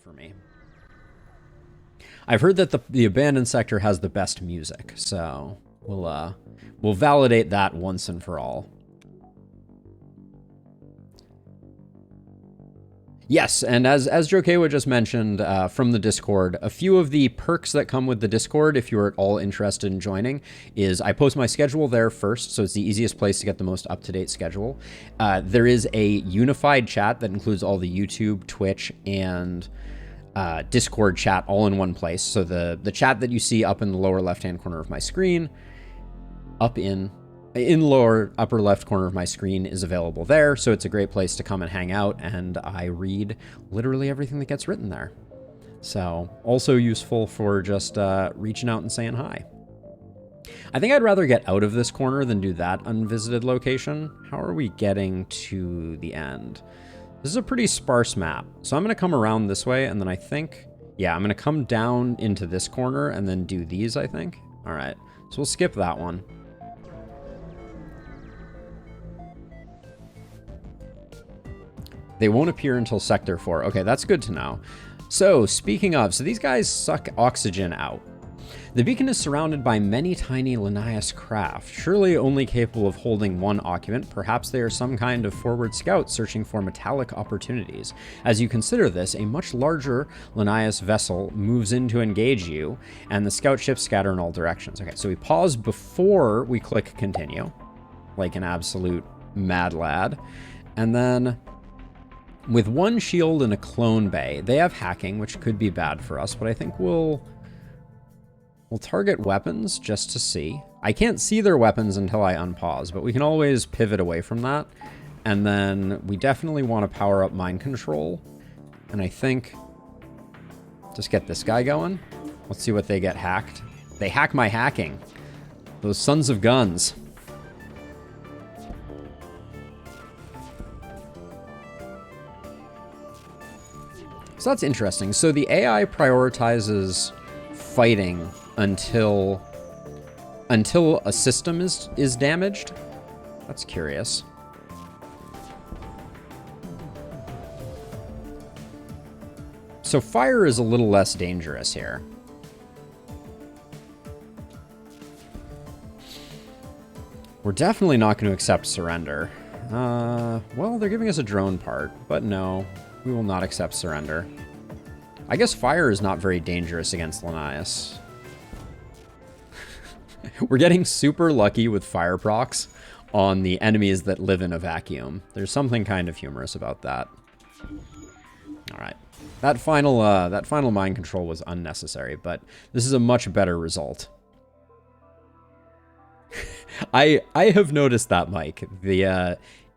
for me. I've heard that the abandoned sector has the best music, so we'll validate that once and for all. Yes, and as Joe Kawa just mentioned from the Discord, a few of the perks that come with the Discord, if you're at all interested in joining, is I post my schedule there first, so it's the easiest place to get the most up-to-date schedule. There is a unified chat that includes all the YouTube, Twitch, and Discord chat all in one place. So the chat that you see up in the lower left-hand corner of my screen, up in lower upper left corner of my screen is available there. So it's a great place to come and hang out, and I read literally everything that gets written there. So also useful for just reaching out and saying hi. I think I'd rather get out of this corner than do that unvisited location. How are we getting to the end? This is a pretty sparse map. So I'm going to come around this way, and then I think, yeah, I'm going to come down into this corner and then do these, I think. All right, so we'll skip that one. They won't appear until Sector 4. Okay, that's good to know. So, speaking of, so these guys suck oxygen out. The beacon is surrounded by many tiny Linnaeus craft, surely only capable of holding one occupant. Perhaps they are some kind of forward scout searching for metallic opportunities. As you consider this, a much larger Linnaeus vessel moves in to engage you, and the scout ships scatter in all directions. Okay, so we pause before we click continue, like an absolute mad lad. And then with one shield and a clone bay, they have hacking, which could be bad for us, but I think we'll target weapons just to see. I can't see their weapons until I unpause, but we can always pivot away from that. And then we definitely want to power up mind control. And I think just get this guy going. Let's see what they get hacked. They hack my hacking. Those sons of guns. So that's interesting. So the AI prioritizes fighting until a system is damaged. That's curious. So fire is a little less dangerous here. We're definitely not going to accept surrender. Well, they're giving us a drone part, but no. We will not accept surrender. I guess fire is not very dangerous against Linnaeus. We're getting super lucky with fire procs on the enemies that live in a vacuum. There's something kind of humorous about that. All right. That final mind control was unnecessary, but this is a much better result. I have noticed that, Mike.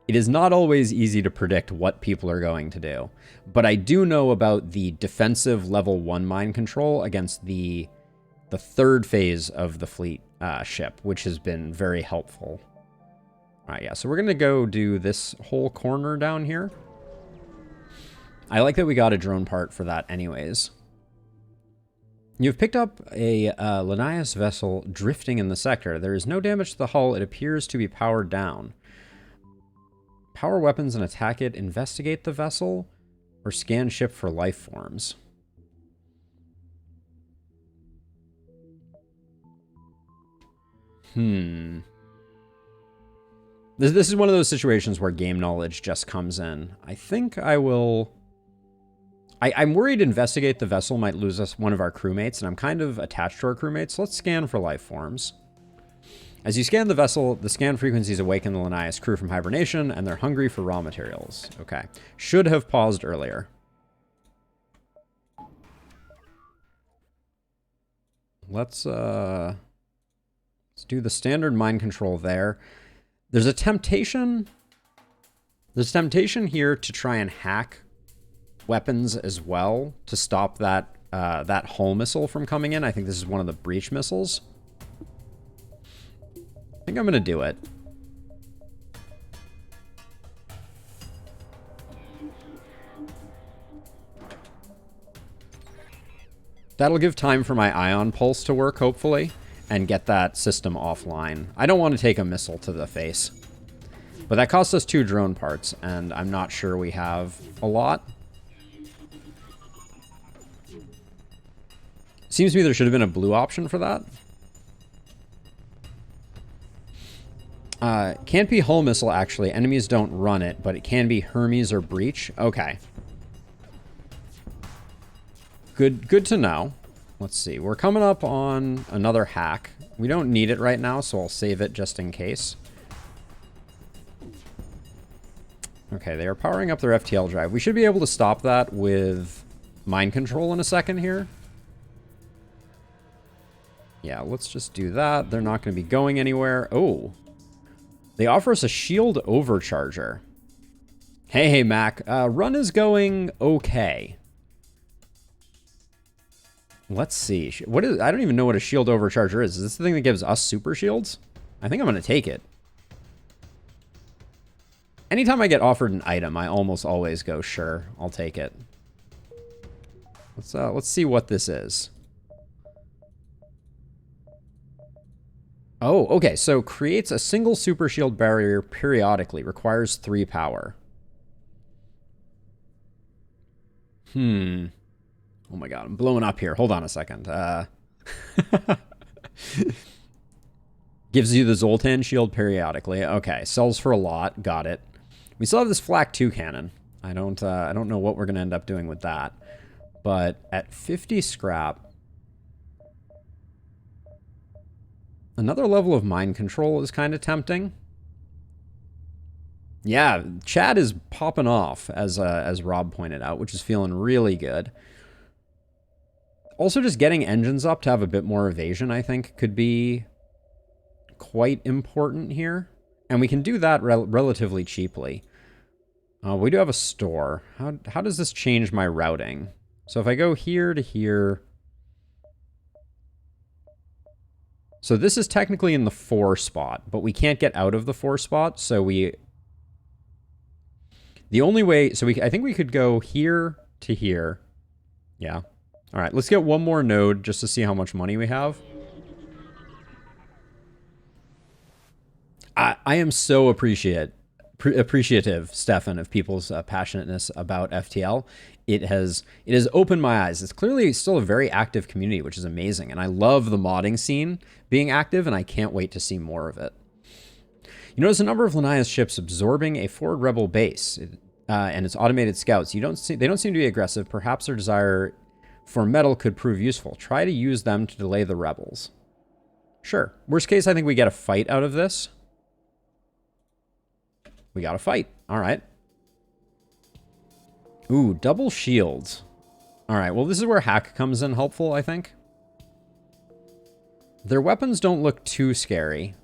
It is not always easy to predict what people are going to do, but I do know about the defensive level 1 mind control against the third phase of the fleet ship, which has been very helpful. All right, yeah, so we're going to go do this whole corner down here. I like that we got a drone part for that anyways. You've picked up a Linnaeus vessel drifting in the sector. There is no damage to the hull. It appears to be powered down. Power weapons and attack it, investigate the vessel, or scan ship for life forms. This is one of those situations where game knowledge just comes in. I think I will... I'm worried investigate the vessel might lose us one of our crewmates, and I'm kind of attached to our crewmates, so let's scan for life forms. As you scan the vessel, the scan frequencies awaken the Linnaeus crew from hibernation, and they're hungry for raw materials. Okay. Should have paused earlier. Let's do the standard mind control there. There's a temptation. There's temptation here to try and hack weapons as well to stop that that hull missile from coming in. I think this is one of the breach missiles. I think I'm going to do it. That'll give time for my ion pulse to work, hopefully, and get that system offline. I don't want to take a missile to the face. But that cost us 2 drone parts, and I'm not sure we have a lot. Seems to me there should have been a blue option for that. Can't be hull missile, actually. Enemies don't run it, but it can be Hermes or Breach. Okay. Good to know. Let's see. We're coming up on another hack. We don't need it right now, so I'll save it just in case. Okay, they are powering up their FTL drive. We should be able to stop that with mind control in a second here. Yeah, let's just do that. They're not going to be going anywhere. Oh. They offer us a shield overcharger. Hey, Mac. Run is going okay. Let's see. What is? I don't even know what a shield overcharger is. Is this the thing that gives us super shields? I think I'm going to take it. Anytime I get offered an item, I almost always go, sure, I'll take it. Let's see what this is. Oh, okay. So creates a single super shield barrier periodically. Requires 3 power. Oh my god, I'm blowing up here. Hold on a second. Gives you the Zoltan shield periodically. Okay, sells for a lot. Got it. We still have this Flak 2 cannon. I don't know what we're gonna end up doing with that. But at 50 scrap, another level of mind control is kind of tempting. Yeah, Chad is popping off, as Rob pointed out, which is feeling really good. Also, just getting engines up to have a bit more evasion, I think, could be quite important here. And we can do that relatively cheaply. We do have a store. How does this change my routing? So if I go here to here... So this is technically in the 4 spot, but we can't get out of the 4 spot, so we... The only way... So I think we could go here to here. Yeah. All right, let's get one more node just to see how much money we have. I am so appreciative, Stefan, of people's passionateness about FTL. It has opened my eyes. It's clearly still a very active community, which is amazing. And I love the modding scene being active, and I can't wait to see more of it. You notice a number of Linnaeus ships absorbing a forward rebel base and its automated scouts. They don't seem to be aggressive. Perhaps their desire for metal could prove useful. Try to use them to delay the rebels. Sure. Worst case, I think we get a fight out of this. We got a fight. All right. Ooh, double shields. All right, well, this is where hack comes in helpful, I think. Their weapons don't look too scary,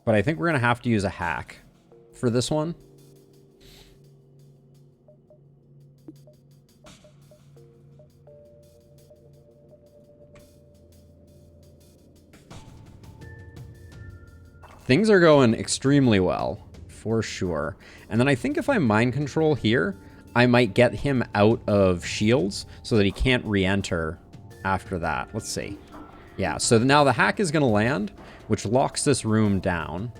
but I think we're going to have to use a hack for this one. Things are going extremely well, for sure. And then I think if I mind control here, I might get him out of shields so that he can't re-enter after that. Let's see. Yeah, so now the hack is going to land, which locks this room down.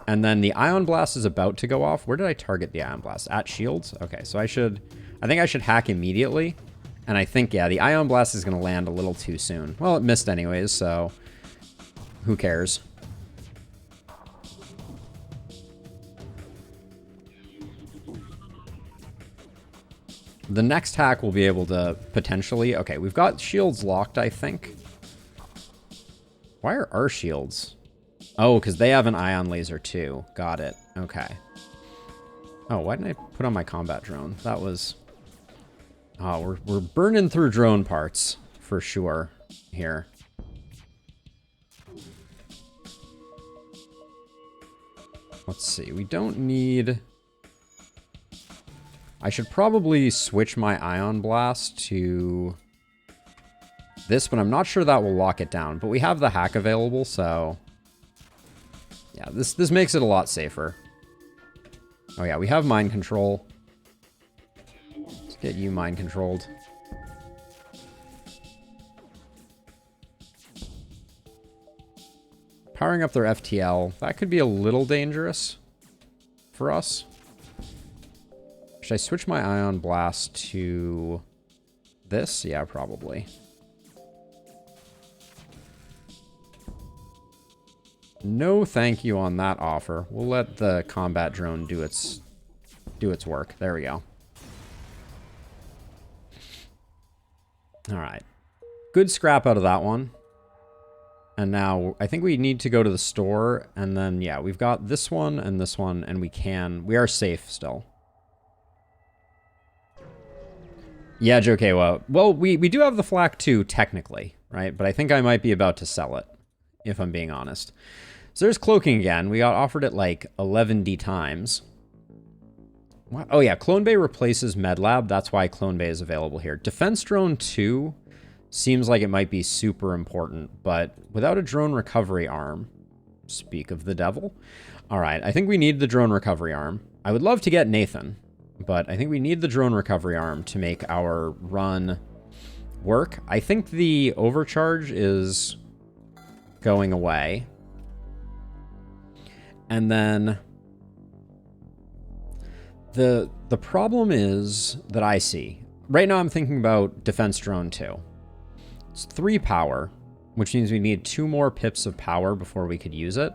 And then the Ion Blast is about to go off. Where did I target the Ion Blast? At shields? Okay, so I think I should hack immediately. And I think, yeah, the Ion Blast is going to land a little too soon. Well, it missed anyways, so who cares? The next hack will be able to potentially... Okay, we've got shields locked, I think. Why are our shields? Oh, because they have an ion laser too. Got it. Okay. Oh, why didn't I put on my combat drone? That was... Oh, we're burning through drone parts for sure here. Let's see. We don't need... I should probably switch my Ion Blast to this, but I'm not sure that will lock it down. But we have the hack available, so... Yeah, this makes it a lot safer. Oh yeah, we have mind control. Let's get you mind controlled. Powering up their FTL. That could be a little dangerous for us. Should I switch my Ion Blast to this? Yeah, probably. No thank you on that offer. We'll let the combat drone do its work. There we go. All right. Good scrap out of that one. And now I think we need to go to the store, and then, yeah, we've got this one, and we are safe still. Yeah, Jokewa. Well, we do have the flak too, technically, right? But I think I might be about to sell it, if I'm being honest. So there's cloaking again. We got offered it like 11D times. What? Oh yeah, Clone Bay replaces MedLab. That's why Clone Bay is available here. Defense Drone 2 seems like it might be super important, but without a drone recovery arm, speak of the devil. All right, I think we need the drone recovery arm. I would love to get Nathan, but I think we need the drone recovery arm to make our run work. I think the overcharge is going away. And then the problem is that I see. Right now I'm thinking about Defense Drone 2. It's 3 power, which means we need 2 more pips of power before we could use it.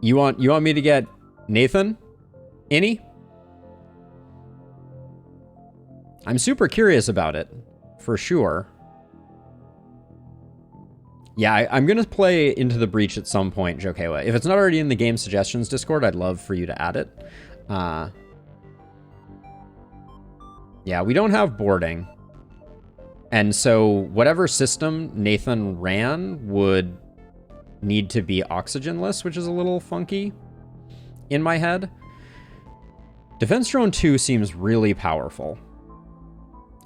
You want me to get Nathan? Any? I'm super curious about it, for sure. Yeah, I'm going to play Into the Breach at some point, Jokewa. If it's not already in the game suggestions Discord, I'd love for you to add it. Yeah, we don't have boarding. And so whatever system Nathan ran would need to be oxygenless, which is a little funky in my head. Defense Drone 2 seems really powerful.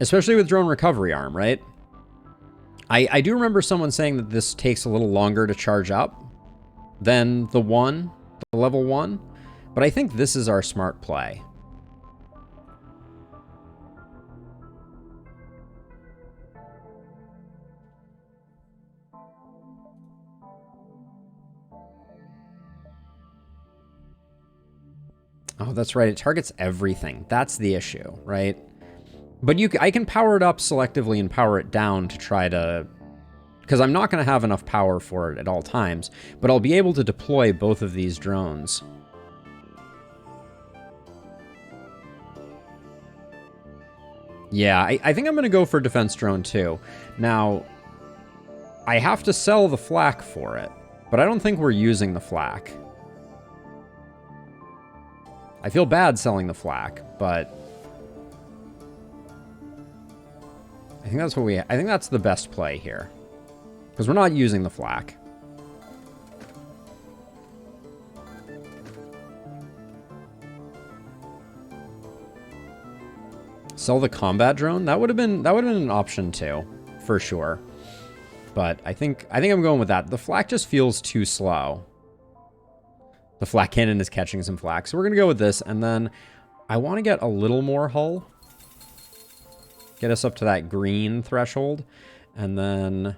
Especially with Drone Recovery Arm, right? I do remember someone saying that this takes a little longer to charge up than the level 1. But I think this is our smart play. Oh, that's right. It targets everything. That's the issue, right? But I can power it up selectively and power it down to try to... Because I'm not going to have enough power for it at all times, but I'll be able to deploy both of these drones. Yeah, I think I'm going to go for Defense Drone 2. Now, I have to sell the flak for it, but I don't think we're using the flak. I feel bad selling the flak, but I think that's the best play here. Because we're not using the flak. Sell the combat drone? That would have been an option too, for sure. But I think I'm going with that. The flak just feels too slow. The flak cannon is catching some flak. So we're going to go with this. And then I want to get a little more hull. Get us up to that green threshold. And then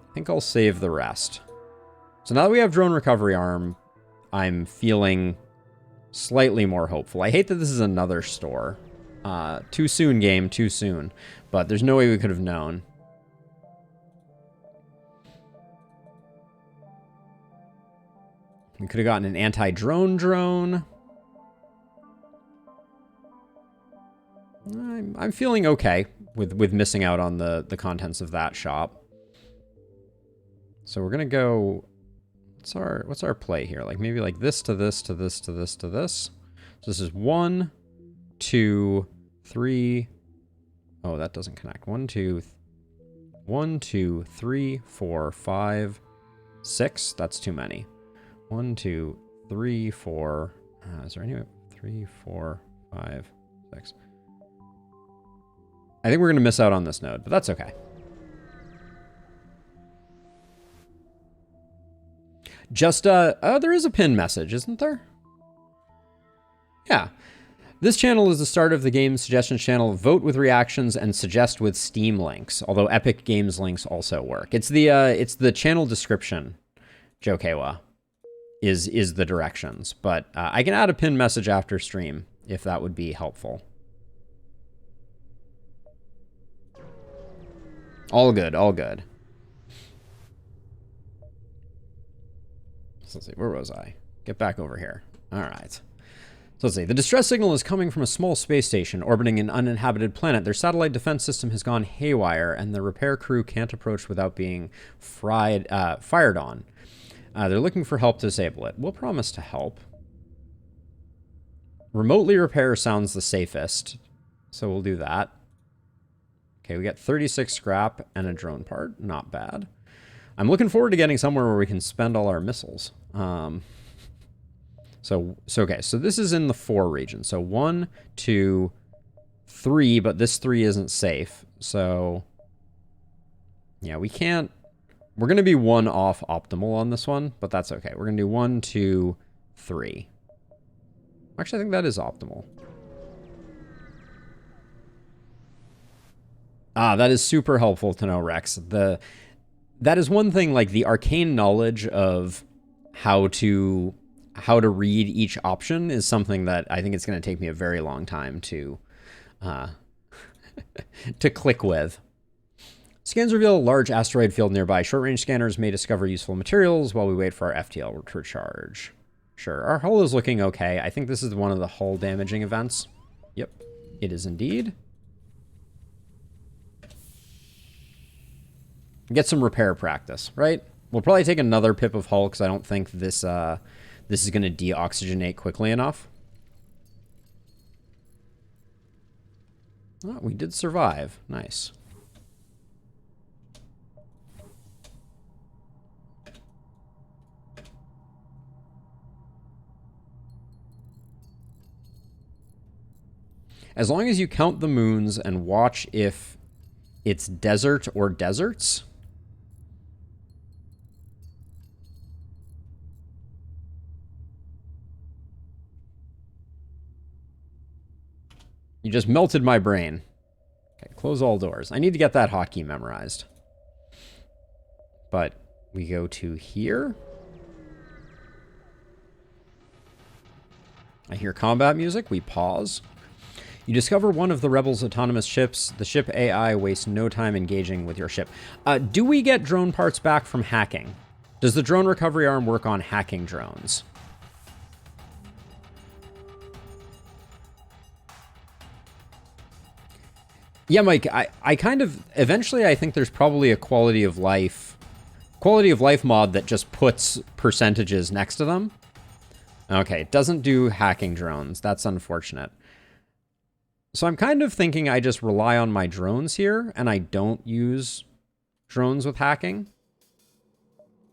I think I'll save the rest. So now that we have drone recovery arm, I'm feeling slightly more hopeful. I hate that this is another store. Too soon, game, too soon. But there's no way we could have known. We could have gotten an anti-drone drone. I'm feeling okay with missing out on the contents of that shop. So we're gonna go. What's our play here? Like maybe like this to this to this to this to this. So this is 1, 2, 3. Oh, that doesn't connect. 1, 2, 3, 4, 5, 6. That's too many. 1, 2, 3, 4. Is there any 3, 4, 5, 6? I think we're gonna miss out on this node, but that's okay. Just, there is a pin message, isn't there? Yeah. This channel is the start of the game suggestions channel. Vote with reactions and suggest with Steam links, although Epic Games links also work. It's the channel description, Jokewa, is the directions. But I can add a pin message after stream, if that would be helpful. All good, all good. So let's see, where was I? Get back over here. All right. So let's see. The distress signal is coming from a small space station orbiting an uninhabited planet. Their satellite defense system has gone haywire, and the repair crew can't approach without being fired on. They're looking for help to disable it. We'll promise to help. Remotely repair sounds the safest, so we'll do that. Okay, we got 36 scrap and a drone part. Not bad. I'm looking forward to getting somewhere where we can spend all our missiles. So this is in the 4 region. So 1, 2, 3, but this 3 isn't safe. So yeah, we can't. We're going to be 1 off optimal on this one, but that's okay. We're going to do 1, 2, 3. Actually, I think that is optimal. Ah, that is super helpful to know, Rex. That is one thing, like the arcane knowledge of how to read each option is something that I think it's going to take me a very long time to to click with. Scans reveal a large asteroid field nearby. Short-range scanners may discover useful materials while we wait for our FTL to recharge. Sure, our hull is looking okay. I think this is one of the hull damaging events. Yep, it is indeed. Get some repair practice, right? We'll probably take another pip of hull because I don't think this this is going to deoxygenate quickly enough. Oh, we did survive. Nice. As long as you count the moons and watch if it's desert or deserts. You just melted my brain. Okay, close all doors. I need to get that hotkey memorized. But we go to here. I hear combat music. We pause. You discover one of the rebels' autonomous ships. The ship AI wastes no time engaging with your ship. Do we get drone parts back from hacking? Does the drone recovery arm work on hacking drones? Yeah, Mike, I kind of, eventually I think there's probably a quality of life mod that just puts percentages next to them. Okay, it doesn't do hacking drones. That's unfortunate. So I'm kind of thinking I just rely on my drones here, and I don't use drones with hacking.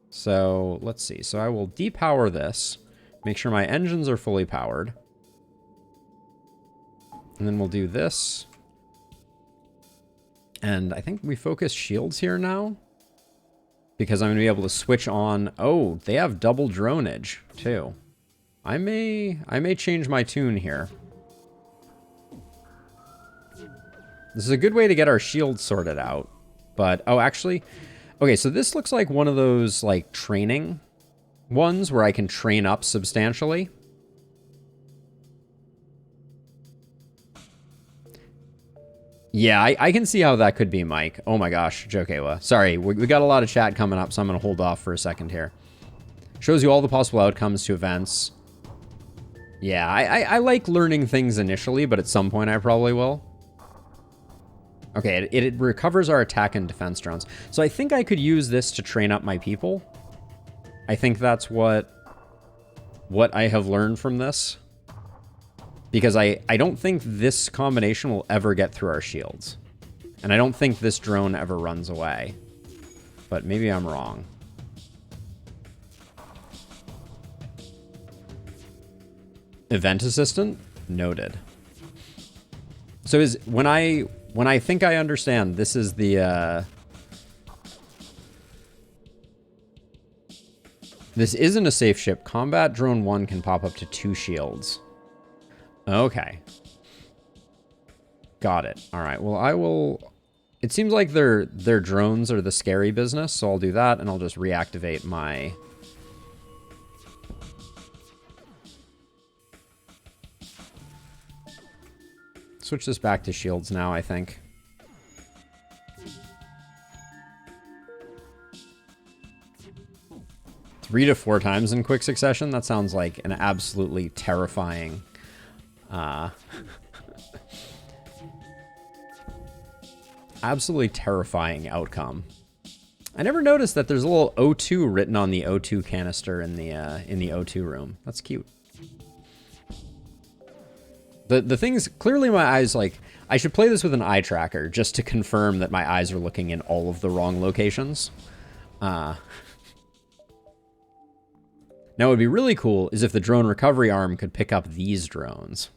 So let's see. So I will depower this, make sure my engines are fully powered. And then we'll do this. And I think we focus shields here now, because I'm going to be able to switch on. Oh, they have double dronage too. I may change my tune here. This is a good way to get our shields sorted out. But, oh, actually, okay, so this looks like one of those, like, training ones where I can train up substantially. Yeah, I can see how that could be, Mike. Oh my gosh, Jokewa. Sorry, we got a lot of chat coming up, so I'm going to hold off for a second here. Shows you all the possible outcomes to events. Yeah, I like learning things initially, but at some point I probably will. Okay, it recovers our attack and defense drones. So I think I could use this to train up my people. I think that's what I have learned from this. Because I don't think this combination will ever get through our shields. And I don't think this drone ever runs away. But maybe I'm wrong. Event assistant? Noted. So when I think I understand, this is the this isn't a safe ship. Combat drone 1 can pop up to 2 shields. Okay. Got it. All right. Well, I will... It seems like their drones are the scary business, so I'll do that, and I'll just reactivate my... Switch this back to shields now, I think. 3 to 4 times in quick succession? That sounds like an absolutely terrifying... absolutely terrifying outcome. I never noticed that there's a little O2 written on the O2 canister in the O2 room. That's cute. The thing is, clearly my eyes, like, I should play this with an eye tracker just to confirm that my eyes are looking in all of the wrong locations. Now, what would be really cool is if the drone recovery arm could pick up these drones.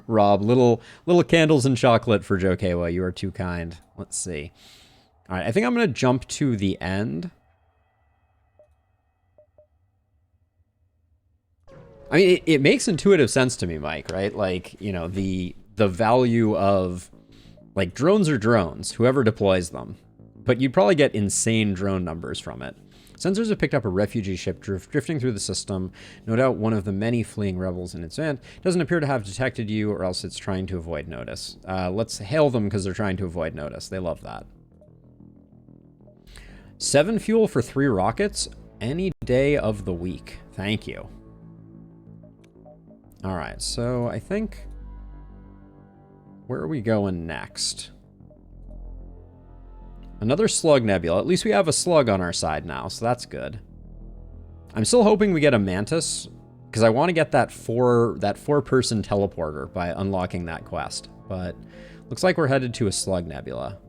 Rob, little candles and chocolate for Jokewa. You are too kind. Let's see. All right, I think I'm going to jump to the end. I mean, it makes intuitive sense to me, Mike, right? Like, you know, the value of, like, drones are drones, whoever deploys them. But you'd probably get insane drone numbers from it. Sensors have picked up a refugee ship drifting through the system. No doubt one of the many fleeing rebels in its van doesn't appear to have detected you, or else it's trying to avoid notice. Let's hail them because they're trying to avoid notice. They love that. 7 fuel for 3 rockets any day of the week. Thank you. All right, so I think... where are we going next? Another slug nebula. At least we have a slug on our side now, so that's good. I'm still hoping we get a mantis, because I want to get that four-person teleporter by unlocking that quest. But looks like we're headed to a slug nebula.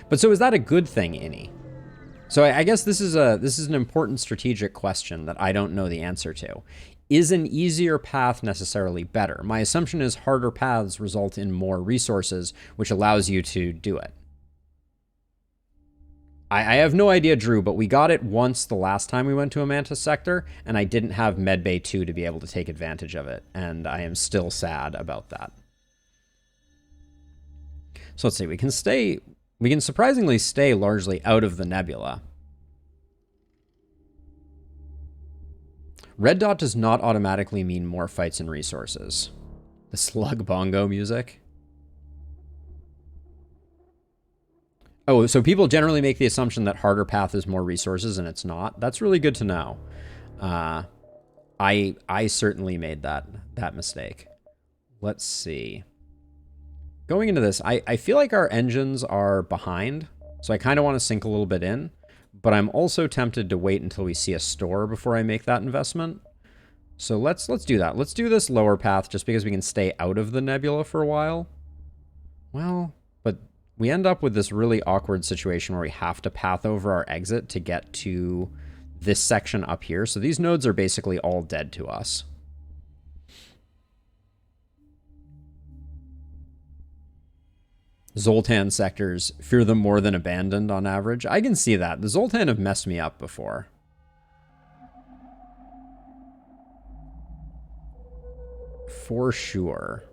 But so is that a good thing, Innie? So I guess this is an important strategic question that I don't know the answer to. Is an easier path necessarily better? My assumption is harder paths result in more resources, which allows you to do it. I have no idea, Drew, but we got it once the last time we went to a Mantis sector, and I didn't have Medbay 2 to be able to take advantage of it, and I am still sad about that. So let's see, we can surprisingly stay largely out of the nebula. Red dot does not automatically mean more fights and resources. The slug bongo music. Oh, so people generally make the assumption that harder path is more resources, and it's not. That's really good to know. I certainly made that mistake. Let's see. Going into this, I feel like our engines are behind, so I kind of want to sink a little bit in. But I'm also tempted to wait until we see a store before I make that investment. So let's do that. Let's do this lower path just because we can stay out of the nebula for a while. Well, but we end up with this really awkward situation where we have to path over our exit to get to this section up here. So these nodes are basically all dead to us. Zoltan sectors, fear them more than abandoned on average. I can see that. The Zoltan have messed me up before. For sure.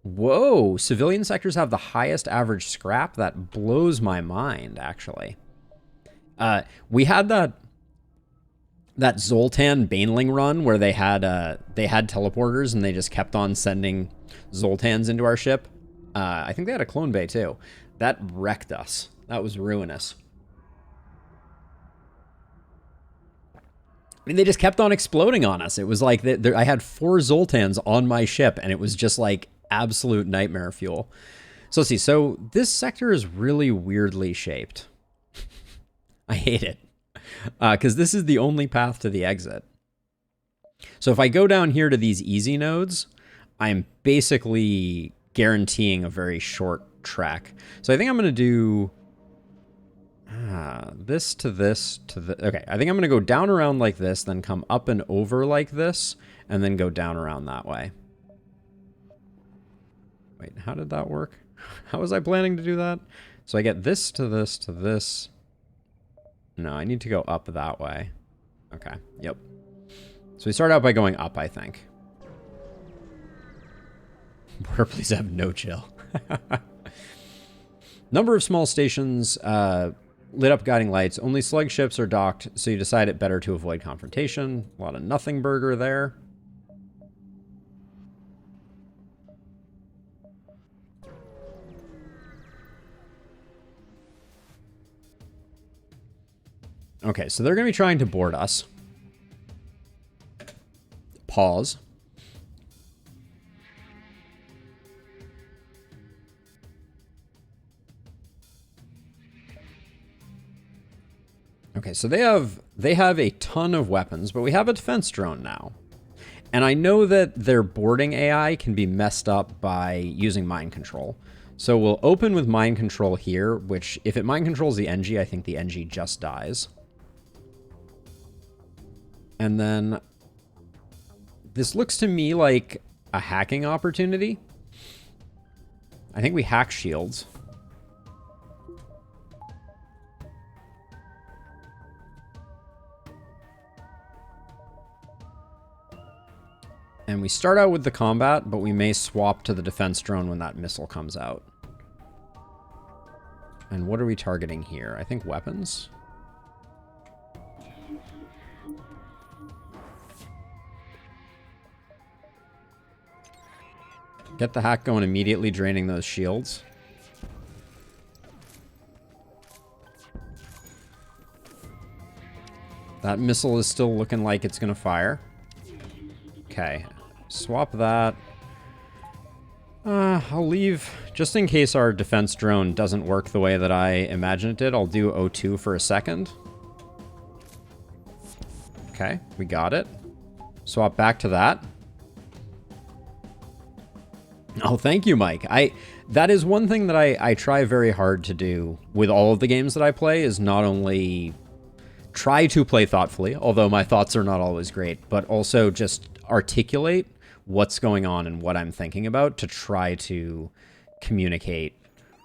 Whoa, civilian sectors have the highest average scrap? That blows my mind, actually. We had that Zoltan Baneling run where they had teleporters and they just kept on sending Zoltans into our ship. I think they had a clone bay too. That wrecked us. That was ruinous. I mean, they just kept on exploding on us. It was like I had 4 Zoltans on my ship and it was just like absolute nightmare fuel. So let's see. So this sector is really weirdly shaped. I hate it. Because this is the only path to the exit. So if I go down here to these easy nodes, I'm basically guaranteeing a very short trek. So I think I'm going to do this to this to the... Okay, I think I'm going to go down around like this, then come up and over like this, and then go down around that way. Wait, how did that work? How was I planning to do that? So I get this to this to this... No, I need to go up that way. Okay, yep. So we start out by going up, I think. Please have no chill. Number of small stations, lit up guiding lights. Only slug ships are docked, so you decide it better to avoid confrontation. A lot of nothing burger there. Okay, so they're going to be trying to board us. Pause. Okay, so they have a ton of weapons, but we have a defense drone now. And I know that their boarding AI can be messed up by using mind control. So we'll open with mind control here, which if it mind controls the NG, I think the NG just dies. And then this looks to me like a hacking opportunity. I think we hack shields. And we start out with the combat, but we may swap to the defense drone when that missile comes out. And what are we targeting here? I think weapons. Get the hack going immediately, draining those shields. That missile is still looking like it's going to fire. Okay. Swap that. I'll leave, just in case our defense drone doesn't work the way that I imagine it did, I'll do O2 for a second. Okay, we got it. Swap back to that. Oh, thank you, Mike. That is one thing that I try very hard to do with all of the games that I play, is not only try to play thoughtfully, although my thoughts are not always great, but also just articulate what's going on and what I'm thinking about to try to communicate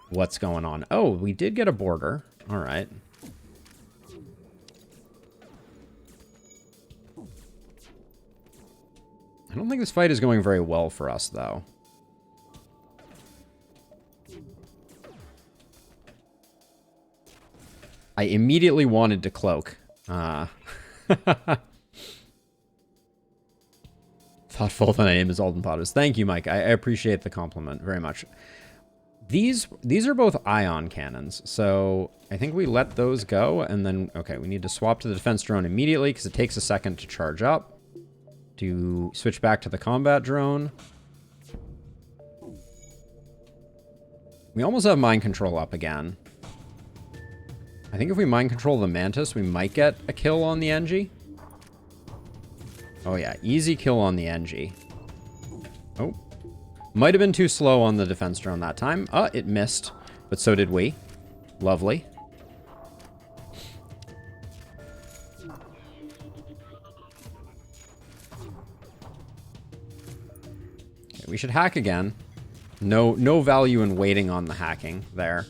what's going on. Oh, we did get a border. All right. I don't think this fight is going very well for us, though. I immediately wanted to cloak. Thoughtful, the name is Alden Potters. Thank you, Mike. I appreciate the compliment very much. These are both ion cannons, so I think we let those go, and then, okay, we need to swap to the defense drone immediately because it takes a second to charge up. To switch back to the combat drone. We almost have mind control up again. I think if we mind control the Mantis, we might get a kill on the NG. Oh yeah, easy kill on the NG. Oh. Might have been too slow on the defense drone that time. It missed, but so did we. Lovely. Okay, we should hack again. No value in waiting on the hacking there.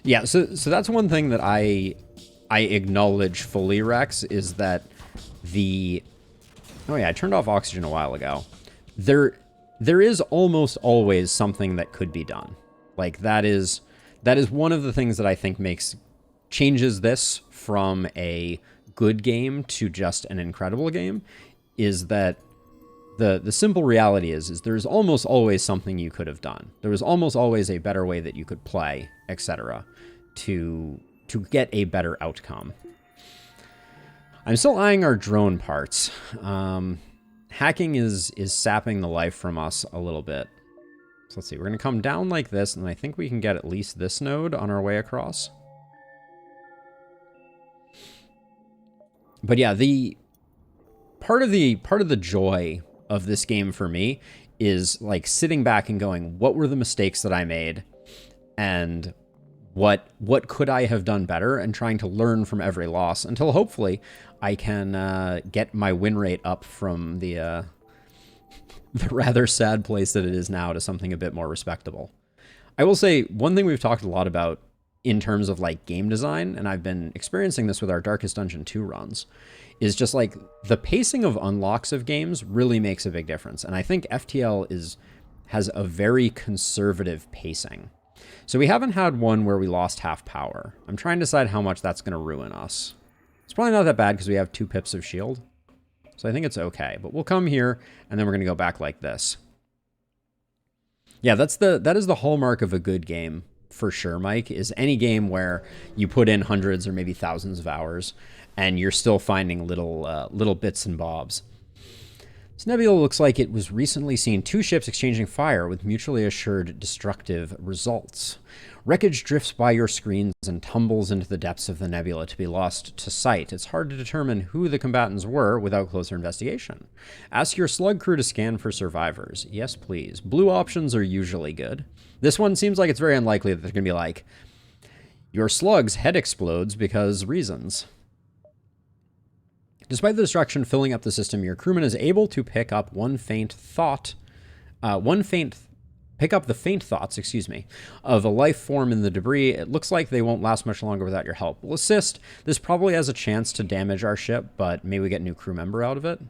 Yeah, so that's one thing that I acknowledge fully, Rex, is that the... Oh yeah, I turned off oxygen a while ago. There is almost always something that could be done. Like, that is one of the things that I think changes this from a good game to just an incredible game, is that the simple reality is there's almost always something you could have done. There was almost always a better way that you could play, etc., to get a better outcome. I'm still eyeing our drone parts. Hacking is sapping the life from us a little bit. So let's see, we're going to come down like this, and I think we can get at least this node on our way across. But yeah, the part of the joy of this game for me is like sitting back and going, what were the mistakes that I made, and what could I have done better, and trying to learn from every loss until hopefully I can get my win rate up from the rather sad place that it is now to something a bit more respectable. I will say one thing we've talked a lot about in terms of like game design, and I've been experiencing this with our Darkest Dungeon 2 runs, is just like the pacing of unlocks of games really makes a big difference. And I think FTL has a very conservative pacing. So we haven't had one where we lost half power. I'm trying to decide how much that's going to ruin us. It's probably not that bad because we have 2 pips of shield. So I think it's okay. But we'll come here, and then we're going to go back like this. Yeah, that is the hallmark of a good game, for sure, Mike, is any game where you put in hundreds or maybe thousands of hours, and you're still finding little bits and bobs. This nebula looks like it was recently seen 2 ships exchanging fire with mutually assured destructive results. Wreckage drifts by your screens and tumbles into the depths of the nebula to be lost to sight. It's hard to determine who the combatants were without closer investigation. Ask your slug crew to scan for survivors. Yes, please. Blue options are usually good. This one seems like it's very unlikely that they're going to be like, your slug's head explodes because reasons. Despite the destruction filling up the system, your crewman is able to pick up the faint thoughts, of a life form in the debris. It looks like they won't last much longer without your help. We'll assist. This probably has a chance to damage our ship, but maybe we get a new crew member out of it.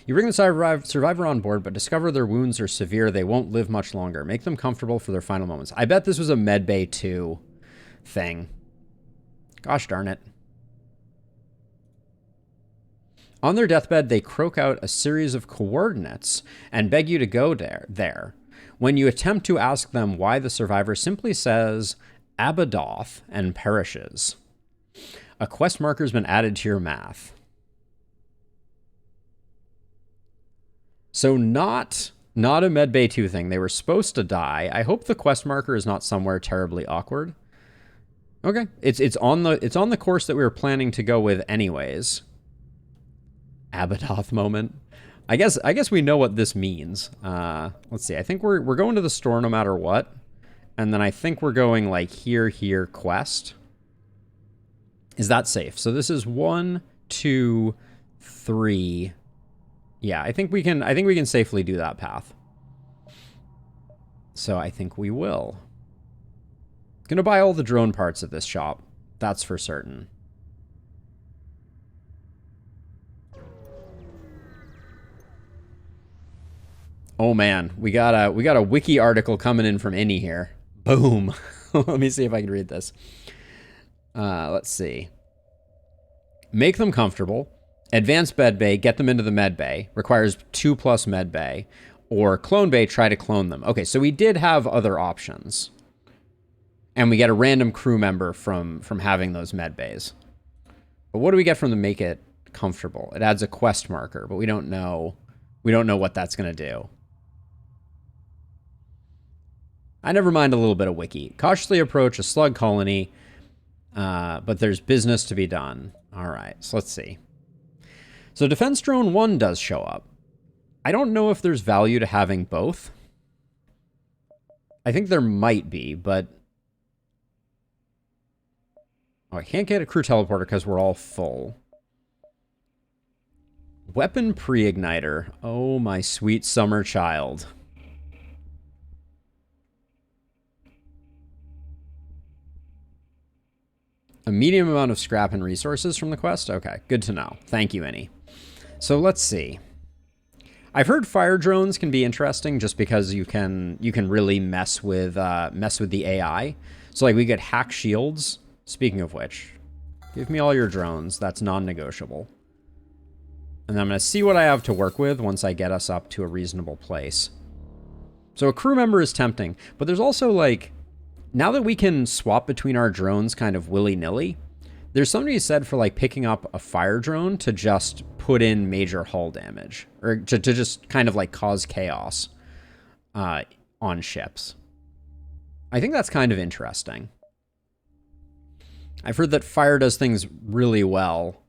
You bring the survivor on board, but discover their wounds are severe. They won't live much longer. Make them comfortable for their final moments. I bet this was a Medbay 2 thing. Gosh darn it. On their deathbed, they croak out a series of coordinates and beg you to go there. When you attempt to ask them why, the survivor simply says Abadoth and perishes. A quest marker's been added to your math. So not a Medbay 2 thing. They were supposed to die. I hope the quest marker is not somewhere terribly awkward. Okay, it's on the course that we were planning to go with anyways. Abadoth moment. I guess we know what this means. Let's see. I think we're going to the store no matter what. And then I think we're going like here, quest. Is that safe? So this is 1, 2, 3. Yeah, I think we can safely do that path. So I think we will. Gonna buy all the drone parts at this shop. That's for certain. Oh man, we got a wiki article coming in from Innie here. Boom. Let me see if I can read this. Let's see. Make them comfortable. Advanced med bay, get them into the med bay. Requires 2+ med bay. Or clone bay, try to clone them. Okay, so we did have other options. And we get a random crew member from having those med bays. But what do we get from the make it comfortable? It adds a quest marker, but we don't know what that's going to do. I never mind a little bit of wiki. Cautiously approach a slug colony, but there's business to be done. All right, so let's see. So Defense Drone 1 does show up. I don't know if there's value to having both. I think there might be, but... Oh, I can't get a crew teleporter because we're all full. Weapon pre-igniter. Oh, my sweet summer child. A medium amount of scrap and resources from the quest? Okay, good to know. Thank you, Innie. So let's see. I've heard fire drones can be interesting just because you can really mess with the AI. So like we get hack shields. Speaking of which, give me all your drones. That's non-negotiable. And then I'm going to see what I have to work with once I get us up to a reasonable place. So a crew member is tempting, but there's also like, now that we can swap between our drones kind of willy-nilly, there's something to be said for like picking up a fire drone to just put in major hull damage, or to just kind of like cause chaos on ships. I think that's kind of interesting. I've heard that fire does things really well.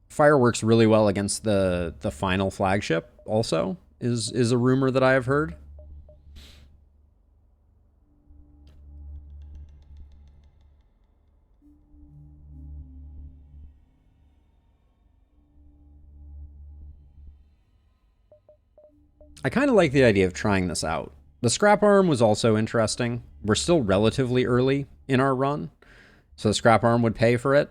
Fire works really well against the final flagship also, is a rumor that I have heard. I kind of like the idea of trying this out. The scrap arm was also interesting. We're still relatively early in our run, so the scrap arm would pay for it.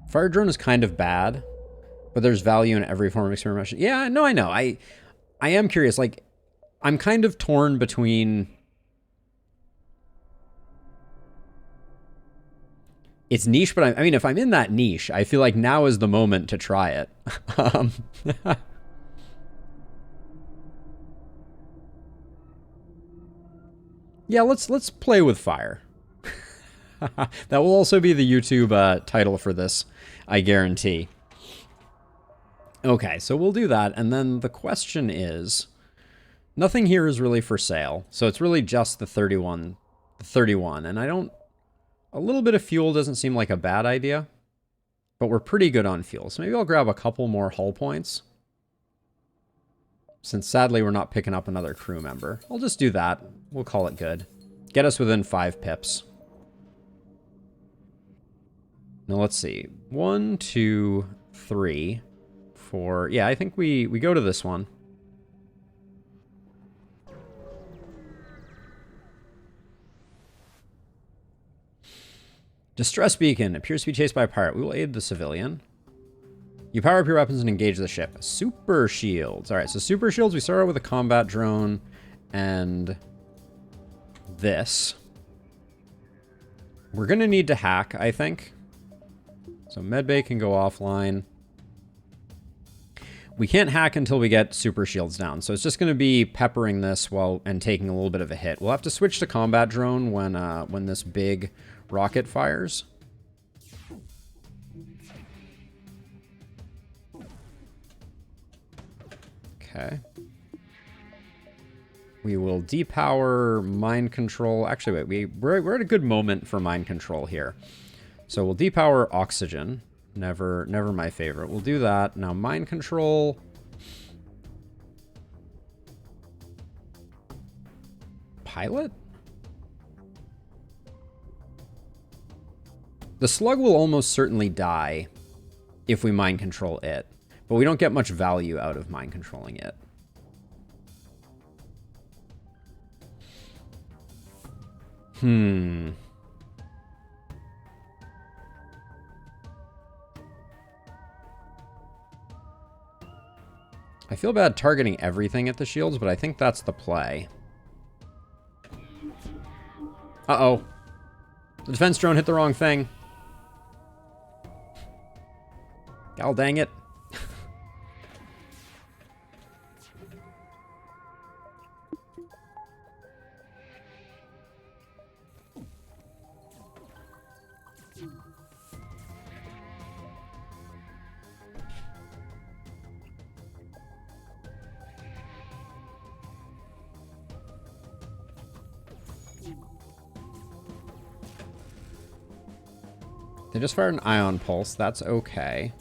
Fire drone is kind of bad, but there's value in every form of experimentation. Yeah, no, I know. I am curious. Like, I'm kind of torn between... It's niche, but I mean, if I'm in that niche, I feel like now is the moment to try it. Yeah, let's play with fire. That will also be the YouTube title for this, I guarantee. Okay, so we'll do that, and then the question is, nothing here is really for sale, so it's really just the 31, and I don't... A little bit of fuel doesn't seem like a bad idea, but we're pretty good on fuel, so maybe I'll grab a couple more hull points. Since sadly we're not picking up another crew member. I'll just do that. We'll call it good. Get us within 5 pips. Now let's see. 1, 2, 3, 4. Yeah, I think we go to this one. Distress beacon. Appears to be chased by a pirate. We will aid the civilian. You power up your weapons and engage the ship. Super shields. All right, so super shields. We start out with a combat drone and this. We're going to need to hack, I think. So medbay can go offline. We can't hack until we get super shields down. So it's just going to be peppering this and taking a little bit of a hit. We'll have to switch to combat drone when this big rocket fires. Okay. We will depower mind control. Actually, wait, we're at a good moment for mind control here. So we'll depower oxygen. Never my favorite. We'll do that. Now mind control. Pilot? The slug will almost certainly die if we mind control it. But we don't get much value out of mind controlling it. I feel bad targeting everything at the shields, but I think that's the play. Uh-oh. The defense drone hit the wrong thing. God dang it. They just fired an ion pulse. That's okay.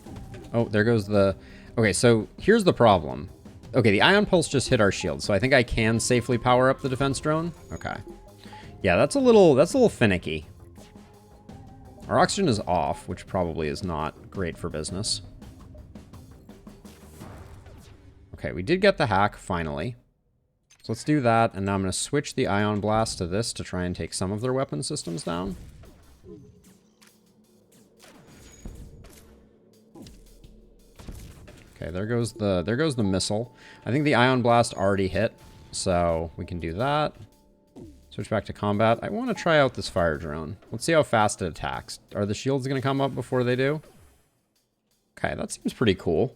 Oh, there goes the... Okay, so here's the problem. Okay, the ion pulse just hit our shield, so I think I can safely power up the defense drone. Okay. Yeah, that's a little finicky. Our oxygen is off, which probably is not great for business. Okay, we did get the hack, finally. So let's do that, and now I'm going to switch the ion blast to this to try and take some of their weapon systems down. Okay, there goes the missile. I think the ion blast already hit, so we can do that. Switch back to combat. I want to try out this fire drone. Let's see how fast it attacks. Are the shields going to come up before they do? Okay, that seems pretty cool.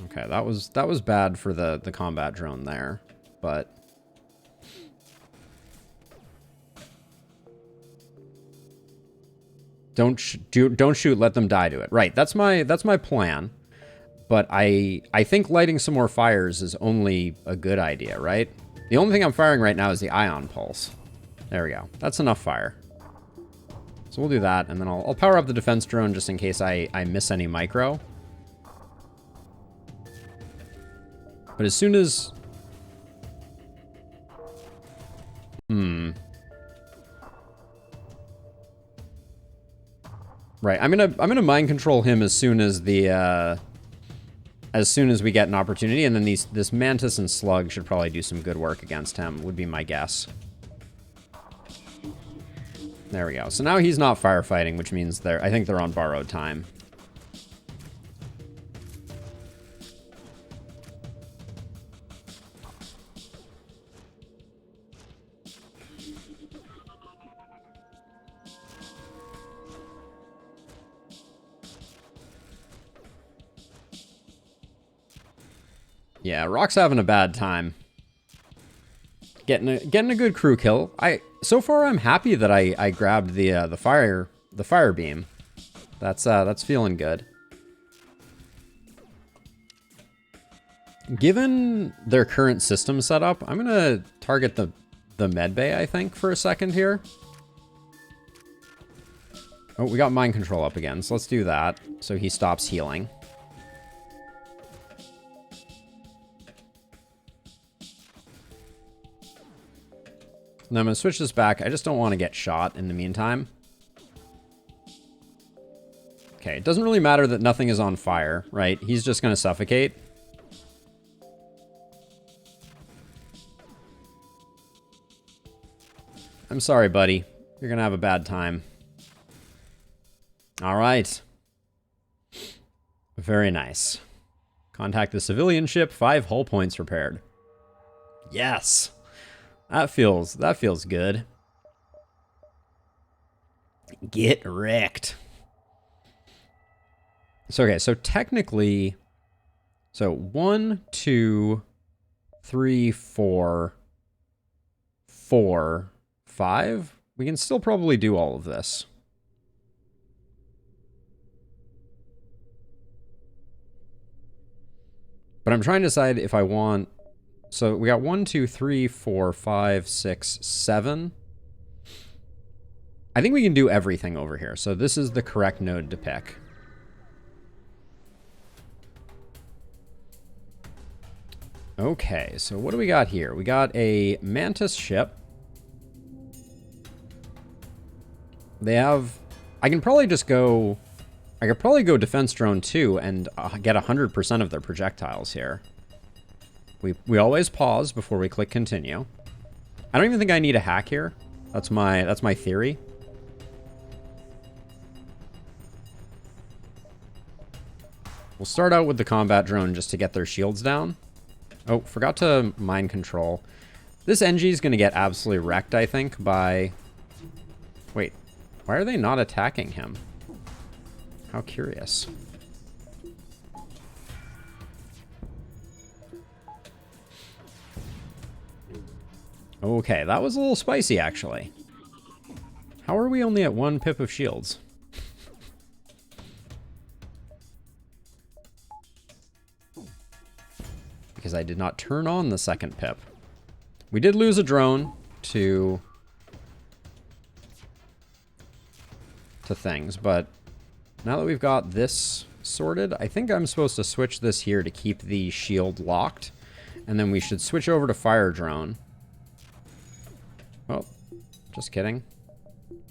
Okay, that was bad for the combat drone there, but don't shoot, let them die to it. Right, that's my plan. But I think lighting some more fires is only a good idea, right? The only thing I'm firing right now is the ion pulse. There we go. That's enough fire. So we'll do that, and then I'll power up the defense drone just in case I miss any micro. But as soon as... Right, I'm gonna mind control him as soon as we get an opportunity, and then this Mantis and Slug should probably do some good work against him, would be my guess. There we go. So now he's not firefighting, which means I think they're on borrowed time. Yeah, Rock's having a bad time. Getting a good crew kill. So far I'm happy that I grabbed the fire beam. That's feeling good. Given their current system setup, I'm gonna target the med bay, I think, for a second here. Oh, we got mind control up again, so let's do that so he stops healing. And I'm going to switch this back. I just don't want to get shot in the meantime. Okay, it doesn't really matter that nothing is on fire, right? He's just going to suffocate. I'm sorry, buddy. You're going to have a bad time. All right. Very nice. Contact the civilian ship. 5 hull points repaired. Yes. That feels good. Get wrecked. So, okay, so technically, 1, 2, 3, 4, 4, 5. We can still probably do all of this. But I'm trying to decide if I want... So we got 1, 2, 3, 4, 5, 6, 7. I think we can do everything over here. So this is the correct node to pick. Okay, so what do we got here? We got a Mantis ship. They have... I could probably go Defense Drone 2 and get 100% of their projectiles here. We always pause before we click continue. I don't even think I need a hack here. That's my theory. We'll start out with the combat drone just to get their shields down. Oh, forgot to mind control. This NG is going to get absolutely wrecked, I think, by... Wait, why are they not attacking him? How curious. Okay, that was a little spicy, actually. How are we only at 1 pip of shields? Because I did not turn on the second pip. We did lose a drone to things, but now that we've got this sorted, I think I'm supposed to switch this here to keep the shield locked, and then we should switch over to fire drone. Oh, just kidding.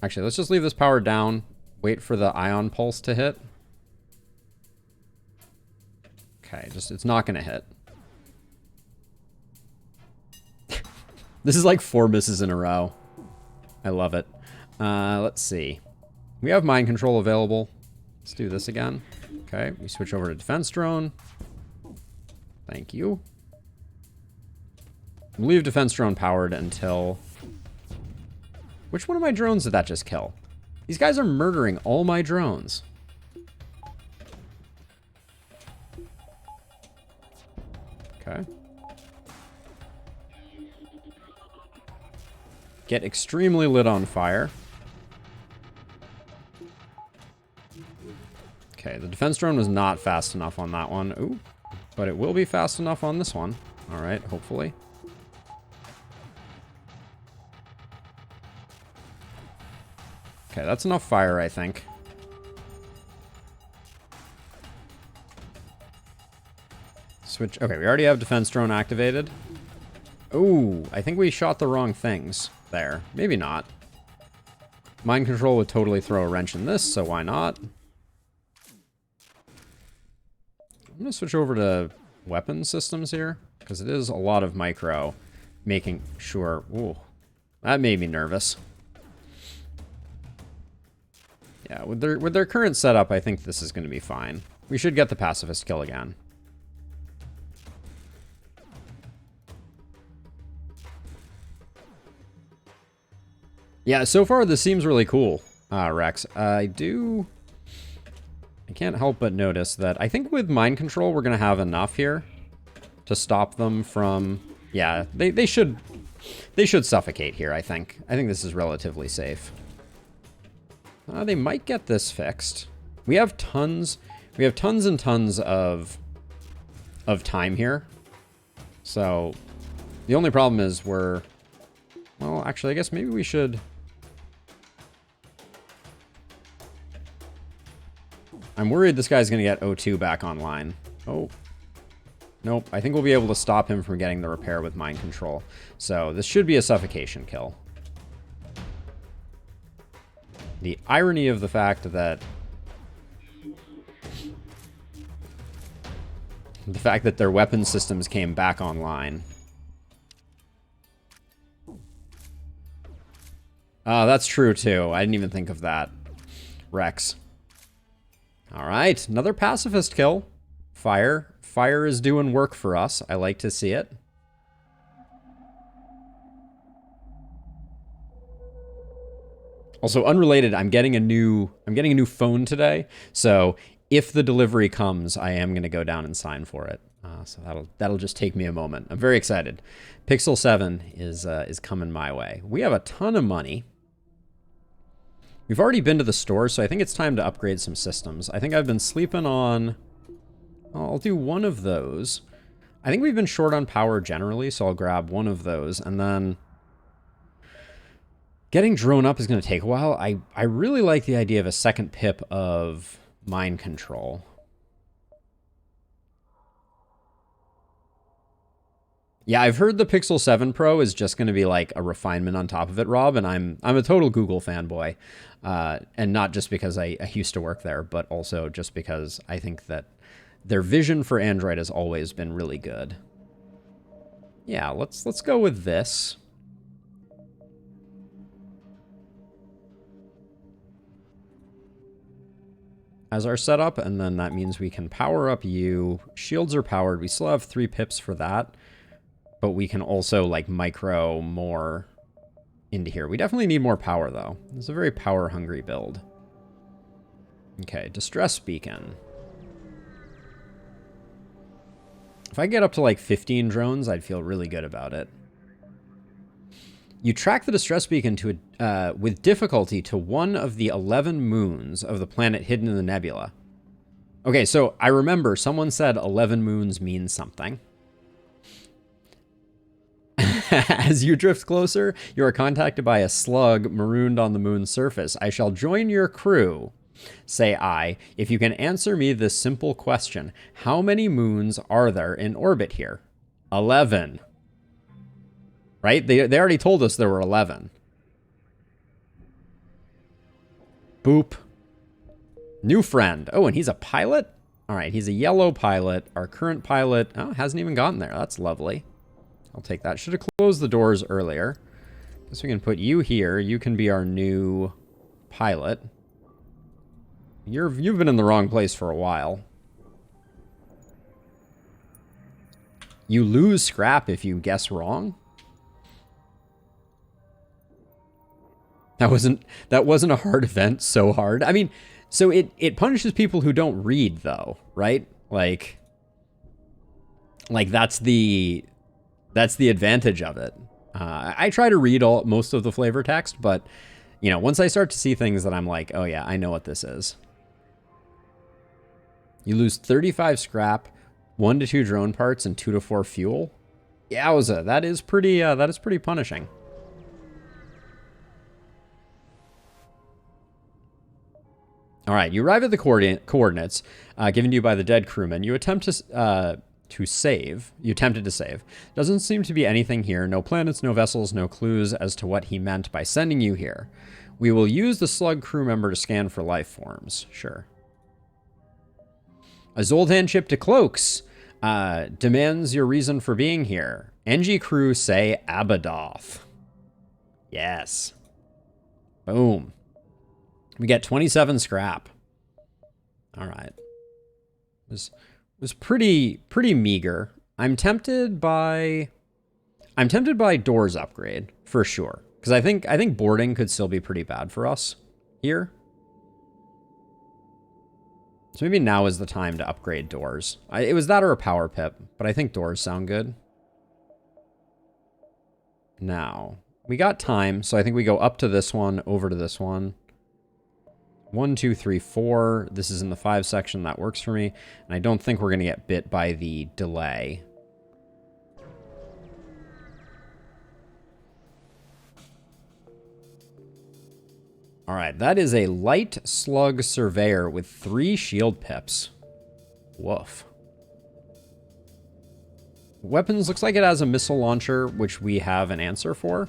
Actually, let's just leave this powered down. Wait for the ion pulse to hit. Okay, it's not going to hit. This is like 4 misses in a row. I love it. Let's see. We have mind control available. Let's do this again. Okay, we switch over to defense drone. Thank you. We'll leave defense drone powered until... Which one of my drones did that just kill? These guys are murdering all my drones. Okay. Get extremely lit on fire. Okay, the defense drone was not fast enough on that one. Ooh, but it will be fast enough on this one. All right, hopefully. Okay, that's enough fire, I think. Switch. Okay, we already have defense drone activated. Ooh, I think we shot the wrong things there. Maybe not. Mind control would totally throw a wrench in this, so why not? I'm going to switch over to weapon systems here, because it is a lot of micro, making sure... Ooh, that made me nervous. Yeah, with their current setup, I think this is going to be fine. We should get the pacifist kill again. Yeah, so far this seems really cool, Rex. I can't help but notice that I think with mind control we're going to have enough here to stop them from... Yeah, they should suffocate here, I think. I think this is relatively safe. They might get this fixed. We have tons and tons of time here. So the only problem is we're... Well, actually, I guess maybe we should... I'm worried this guy's going to get O2 back online. Oh. Nope. I think we'll be able to stop him from getting the repair with mind control. So this should be a suffocation kill. The irony of the fact that... The fact that their weapon systems came back online. That's true too. I didn't even think of that. Rex. All right, another pacifist kill. Fire is doing work for us. I like to see it. Also, unrelated, I'm getting a new phone today. So if the delivery comes, I am going to go down and sign for it. So that'll just take me a moment. I'm very excited. Pixel 7 is coming my way. We have a ton of money. We've already been to the store, so I think it's time to upgrade some systems. I think I've been sleeping on... I'll do one of those. I think we've been short on power generally, so I'll grab one of those. And then... Getting drone up is going to take a while. I really like the idea of a second pip of mind control. Yeah, I've heard the Pixel 7 Pro is just going to be like a refinement on top of it, Rob, and I'm a total Google fanboy. And not just because I used to work there, but also just because I think that their vision for Android has always been really good. Yeah, let's go with this. As our setup, and then that means we can power up you. Shields are powered. We still have 3 pips for that. But we can also, like, micro more into here. We definitely need more power, though. It's a very power-hungry build. Okay, distress beacon. If I get up to, like, 15 drones, I'd feel really good about it. You track the distress beacon to with difficulty to one of the 11 moons of the planet hidden in the nebula. Okay, so I remember someone said 11 moons means something. As you drift closer, you are contacted by a slug marooned on the moon's surface. I shall join your crew, say I, if you can answer me this simple question. How many moons are there in orbit here? 11. Right? They already told us there were 11. Boop. New friend. Oh, and he's a pilot? All right, he's a yellow pilot. Our current pilot, oh, hasn't even gotten there. That's lovely. I'll take that. Should have closed the doors earlier. Guess we can put you here. You can be our new pilot. You've been in the wrong place for a while. You lose scrap if you guess wrong. That wasn't a hard event so hard. I mean, so it punishes people who don't read though, right? Like that's the advantage of it. I try to read most of the flavor text, but you know, once I start to see things that I'm like, oh yeah, I know what this is. You lose 35 scrap, 1 to 2 drone parts, and 2 to 4 fuel. Yowza, that is pretty punishing. All right, you arrive at the coordinates given to you by the dead crewman. You attempt to save. You attempted to save. Doesn't seem to be anything here. No planets, no vessels, no clues as to what he meant by sending you here. We will use the slug crew member to scan for life forms. Sure. A Zoltan ship to Cloaks demands your reason for being here. NG crew say Abadoth. Yes. Boom. We get 27 scrap. All right. It was pretty meager. I'm tempted by doors upgrade for sure, because I think boarding could still be pretty bad for us here. So maybe now is the time to upgrade doors. It was that or a power pip, but I think doors sound good. Now, we got time, so I think we go up to this one, over to this one. 1, 2, 3, 4. This is in the 5 section. That works for me. And I don't think we're going to get bit by the delay. All right, that is a light slug surveyor with 3 shield pips. Woof. Weapons looks like it has a missile launcher, which we have an answer for.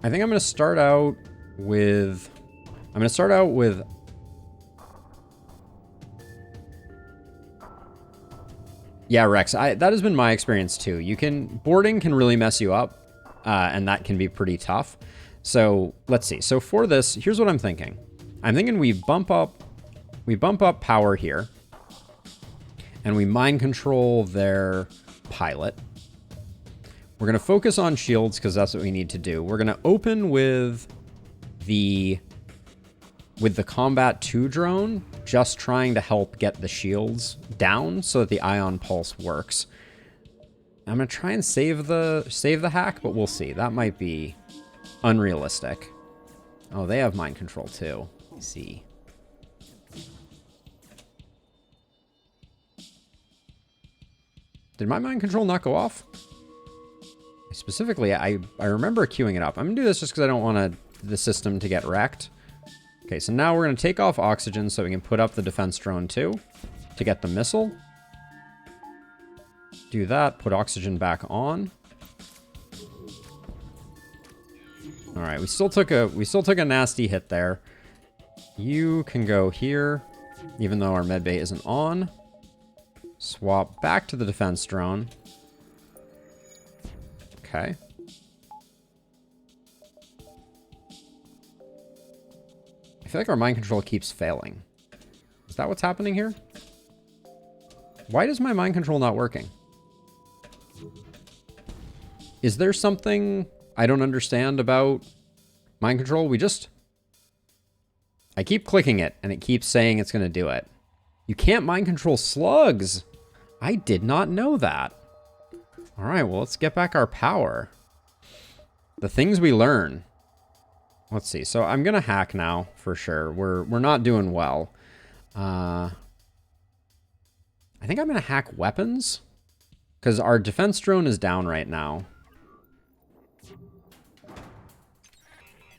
I think I'm going to start out with... Yeah, Rex, that has been my experience too. Boarding can really mess you up, and that can be pretty tough. So let's see. So for this, here's what I'm thinking. I'm thinking we bump up power here, and we mind control their pilot. We're gonna focus on shields because that's what we need to do. We're gonna open with the Combat 2 drone, just trying to help get the shields down so that the ion pulse works. I'm gonna try and save the hack, but we'll see. That might be unrealistic. Oh, they have mind control too. Let's see. Did my mind control not go off? Specifically, I remember queuing it up. I'm gonna do this just because I don't want the system to get wrecked. Okay, so now we're gonna take off oxygen so we can put up the defense drone too to get the missile. Do that, put oxygen back on. All right, we still took a nasty hit there. You can go here, even though our medbay isn't on. Swap back to the defense drone. Okay. I feel like our mind control keeps failing. Is that what's happening here? Why does my mind control not working? Is there something I don't understand about mind control? I keep clicking it and it keeps saying it's going to do it. You can't mind control slugs. I did not know that. All right, well, let's get back our power. The things we learn. Let's see. So I'm going to hack now for sure. We're not doing well. I think I'm going to hack weapons because our defense drone is down right now.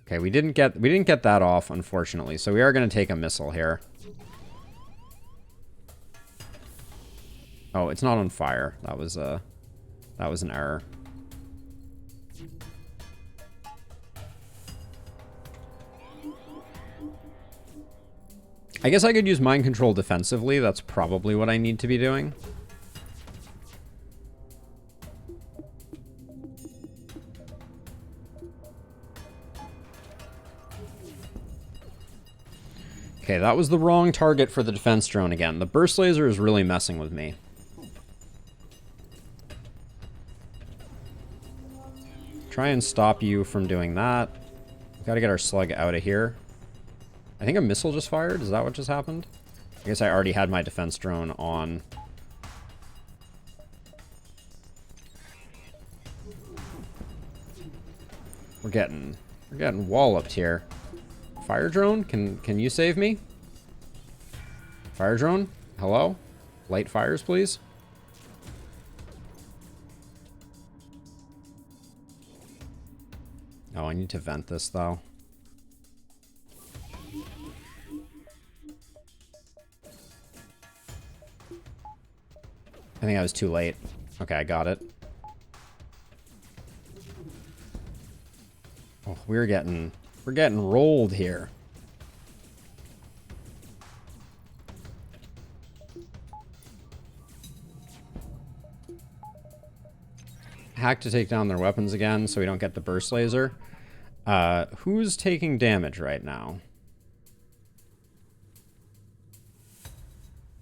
Okay, we didn't get that off, unfortunately. So we are going to take a missile here. Oh, it's not on fire. That was an error. I guess I could use mind control defensively. That's probably what I need to be doing. Okay, that was the wrong target for the defense drone again. The burst laser is really messing with me. Try and stop you from doing that. Gotta get our slug out of here. I think a missile just fired. Is that what just happened? I guess I already had my defense drone on. We're getting walloped here. Fire drone, can you save me? Fire drone, hello? Light fires, please. Oh, I need to vent this though. I think I was too late. Okay, I got it. Oh, we're getting rolled here. Hack to take down their weapons again so we don't get the burst laser. Who's taking damage right now?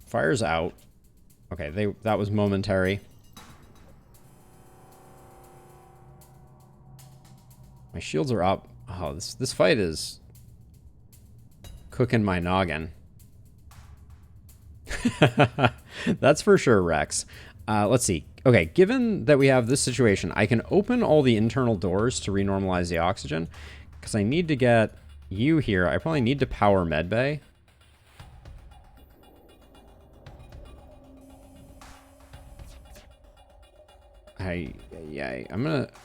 Fire's out. Okay, that was momentary. My shields are up. Oh, this fight is cooking my noggin. That's for sure, Rex. Let's see. Okay, given that we have this situation, I can open all the internal doors to renormalize the oxygen. Because I need to get you here. I probably need to power medbay. I'm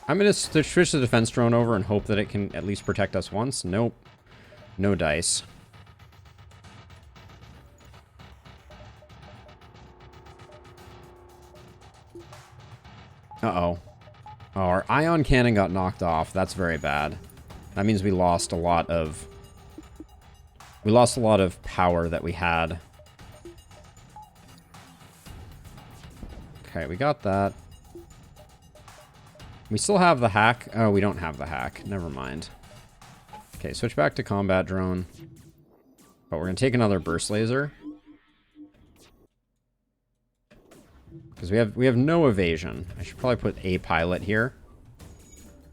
gonna switch the defense drone over and hope that it can at least protect us once. Nope. No dice. Uh-oh. Oh, our ion cannon got knocked off. That's very bad. That means we lost a lot of... We lost a lot of power that we had. Okay, we got that. We still have the hack. Oh, we don't have the hack. Never mind. Okay, switch back to combat drone. But we're going to take another burst laser. Because we have no evasion. I should probably put a pilot here.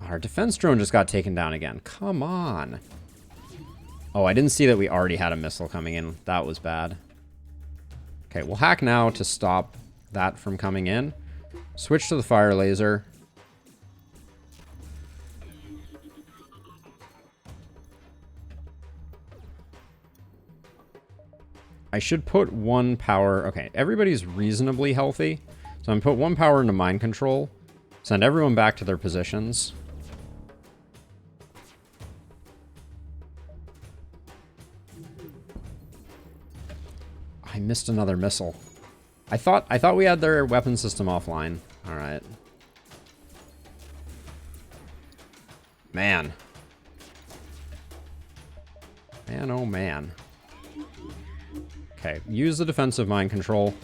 Our defense drone just got taken down again. Come on. Oh, I didn't see that we already had a missile coming in. That was bad. Okay, we'll hack now to stop that from coming in. Switch to the fire laser. I should put one power... Okay, everybody's reasonably healthy. So I'm going to put one power into mind control. Send everyone back to their positions. I missed another missile. I thought we had their weapon system offline. All right. Man. Man, oh man. Okay, use the defensive mind control.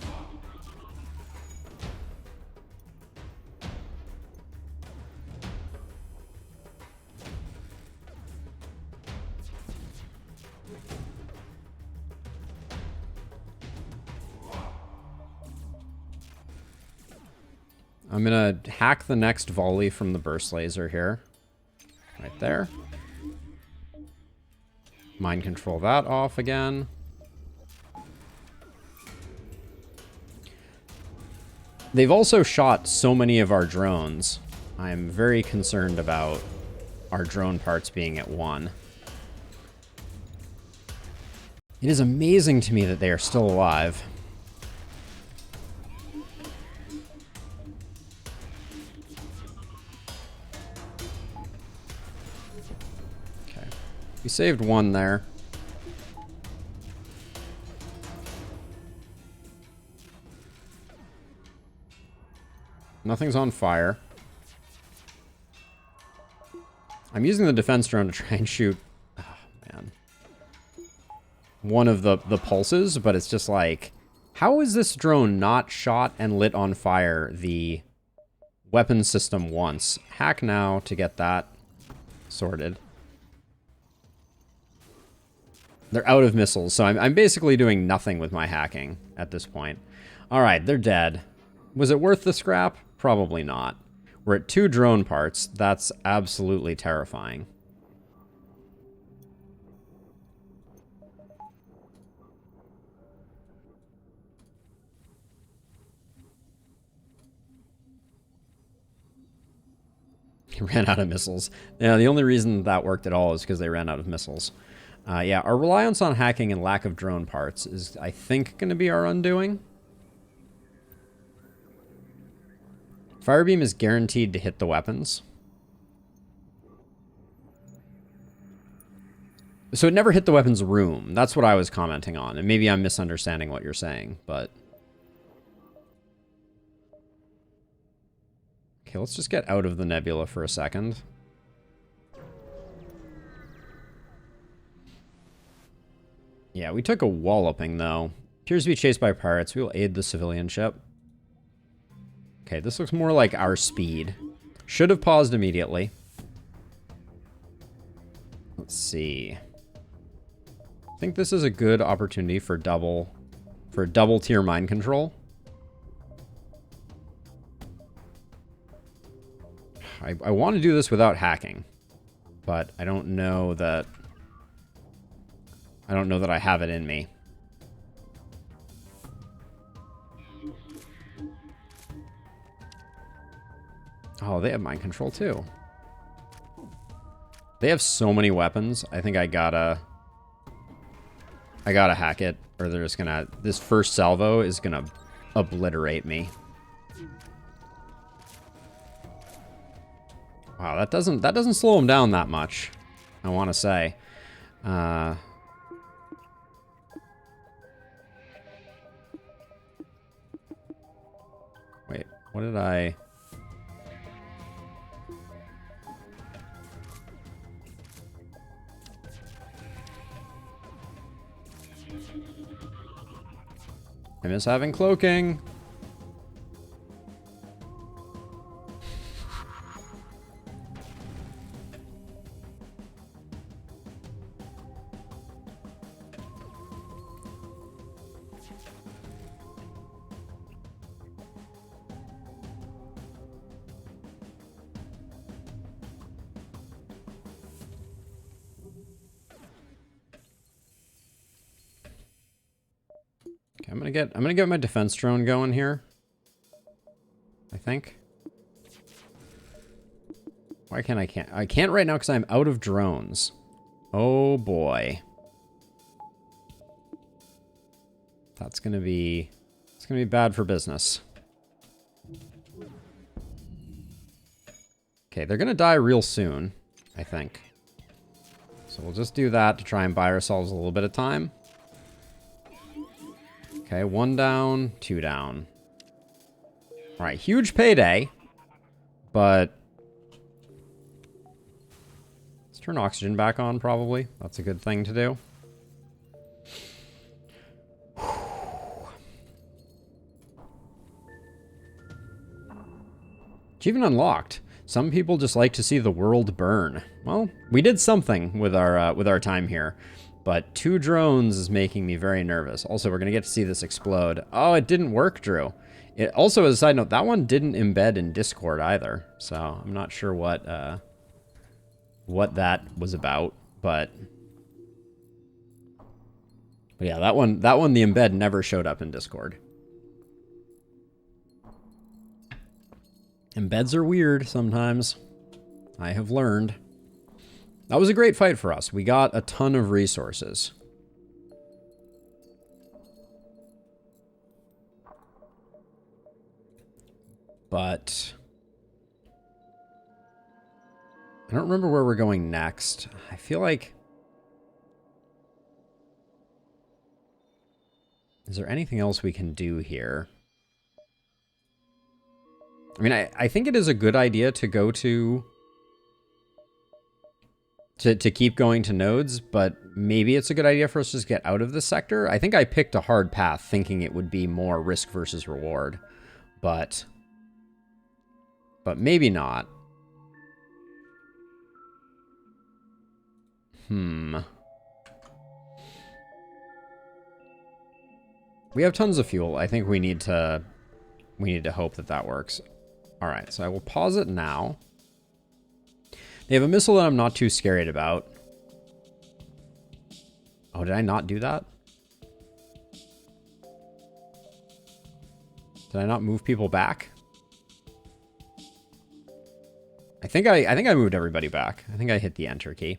I'm gonna hack the next volley from the burst laser here. Right there. Mind control that off again. They've also shot so many of our drones. I'm very concerned about our drone parts being at 1. It is amazing to me that they are still alive. Okay. We saved 1 there. Nothing's on fire. I'm using the defense drone to try and shoot... Oh, man. One of the pulses, but it's just like... How is this drone not shot and lit on fire the weapon system once? Hack now to get that sorted. They're out of missiles, so I'm basically doing nothing with my hacking at this point. Alright, they're dead. Was it worth the scrap? Probably not. We're at 2 drone parts. That's absolutely terrifying. He ran out of missiles. Yeah, the only reason that worked at all is because they ran out of missiles. Yeah, our reliance on hacking and lack of drone parts is, I think, going to be our undoing. Firebeam is guaranteed to hit the weapons. So it never hit the weapons room. That's what I was commenting on. And maybe I'm misunderstanding what you're saying, but... Okay, let's just get out of the nebula for a second. Yeah, we took a walloping, though. Appears to be chased by pirates. We will aid the civilian ship. Okay, this looks more like our speed. Should have paused immediately. Let's see. I think this is a good opportunity for double tier mind control. I want to do this without hacking, but I don't know that I have it in me. Oh, they have mind control too. They have so many weapons. I think I gotta hack it, or they're just gonna... This first salvo is gonna obliterate me. Wow, that doesn't slow them down that much, I want to say. Wait, what did I... I miss having cloaking. Okay, I'm gonna get my defense drone going here. I think. Why can't I can't? I can't right now because I'm out of drones. Oh boy. It's gonna be bad for business. Okay, they're gonna die real soon, I think. So we'll just do that to try and buy ourselves a little bit of time. Okay, 1 down, 2 down. All right, huge payday, but let's turn oxygen back on, probably. That's a good thing to do. Achievement unlocked. Some people just like to see the world burn. Well, we did something with our time here. But 2 drones is making me very nervous. Also, we're going to get to see this explode. Oh, it didn't work, Drew. It also, as a side note, that one didn't embed in Discord either. So I'm not sure what that was about. But yeah, that one, the embed never showed up in Discord. Embeds are weird sometimes. I have learned. That was a great fight for us. We got a ton of resources. But I don't remember where we're going next. I feel like... Is there anything else we can do here? I mean, I think it is a good idea to go to keep going to nodes, but maybe it's a good idea for us to just get out of this sector. I think I picked a hard path thinking it would be more risk versus reward, but maybe not. We have tons of fuel. I think we need to hope that works. All right, so I will pause it now. They have a missile that I'm not too scared about. Oh, did I not do that? Did I not move people back? I think I moved everybody back. I think I hit the enter key.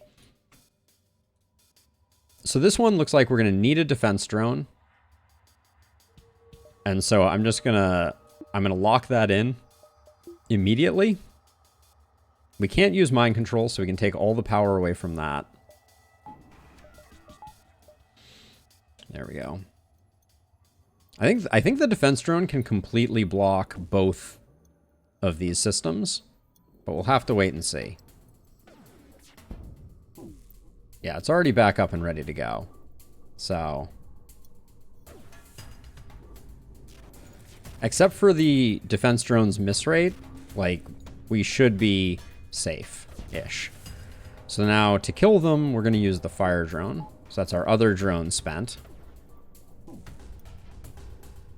So this one looks like we're going to need a defense drone. And so I'm going to lock that in immediately. We can't use mind control, so we can take all the power away from that. There we go. I think the defense drone can completely block both of these systems, but we'll have to wait and see. Yeah, it's already back up and ready to go. So, except for the defense drone's miss rate, like, we should be safe-ish. So now, to kill them, we're going to use the fire drone. So that's our other drone spent.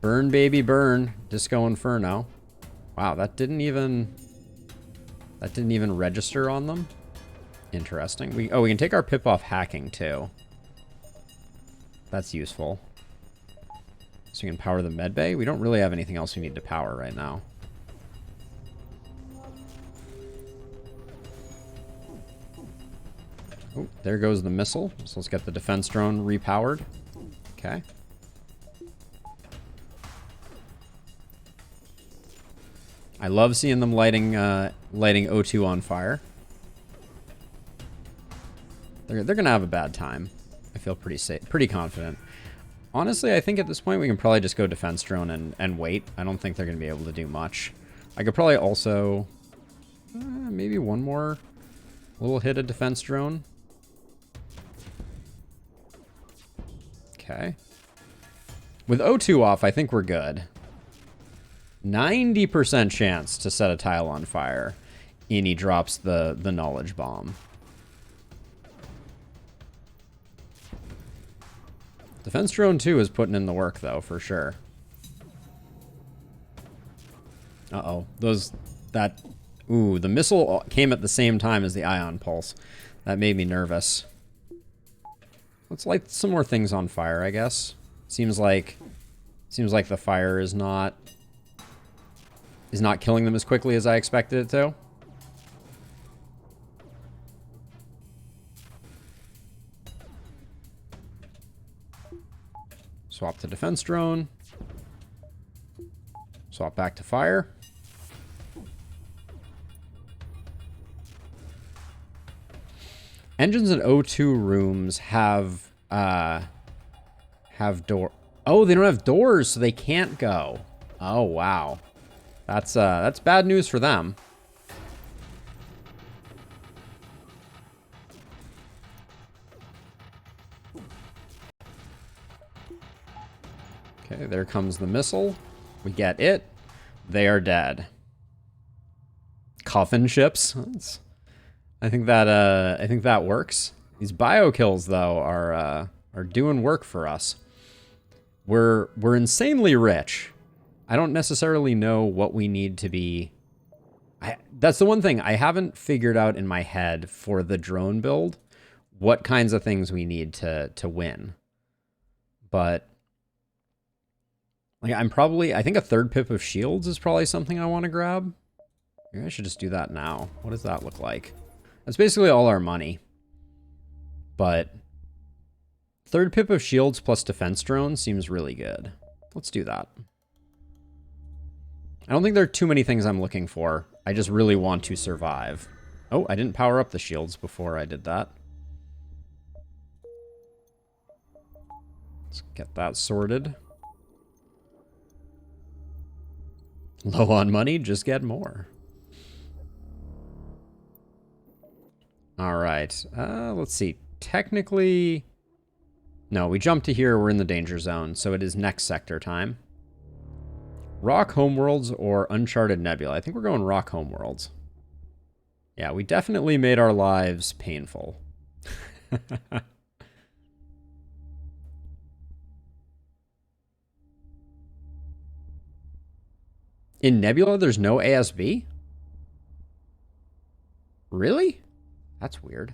Burn, baby, burn. Disco Inferno. Wow, that didn't even register on them. Interesting. We can take our pip off hacking, too. That's useful. So we can power the med bay. We don't really have anything else we need to power right now. Oh, there goes the missile. So let's get the defense drone repowered. Okay. I love seeing them lighting O2 on fire. They're gonna have a bad time. I feel pretty safe, pretty confident. Honestly, I think at this point we can probably just go defense drone and wait. I don't think they're gonna be able to do much. I could probably also maybe one more little hit of defense drone. Okay. With O2 off, I think we're good. 90% chance to set a tile on fire. And he drops the knowledge bomb. Defense drone 2 is putting in the work, though, for sure. Uh-oh. Ooh, the missile came at the same time as the ion pulse. That made me nervous. Let's light some more things on fire, I guess. Seems like the fire is not killing them as quickly as I expected it to. Swap to defense drone. Swap back to fire. Engines and O2 rooms have door. Oh, they don't have doors, so they can't go. Oh, wow. That's bad news for them. Okay, there comes the missile. We get it. They are dead. Coffin ships. I think that works. These bio kills though are doing work for us. We're insanely rich. I don't necessarily know what we need to be. That's the one thing I haven't figured out in my head for the drone build. What kinds of things we need to win. But like I think a third pip of shields is probably something I want to grab. Maybe I should just do that now. What does that look like? That's basically all our money. But third pip of shields plus defense drone seems really good. Let's do that. I don't think there are too many things I'm looking for. I just really want to survive. Oh, I didn't power up the shields before I did that. Let's get that sorted. Low on money, just get more. All right, let's see. Technically, no, we jumped to here. We're in the danger zone, so it is next sector time. Rock Homeworlds or Uncharted Nebula? I think we're going Rock Homeworlds. Yeah, we definitely made our lives painful. In Nebula, there's no ASB? Really? That's weird.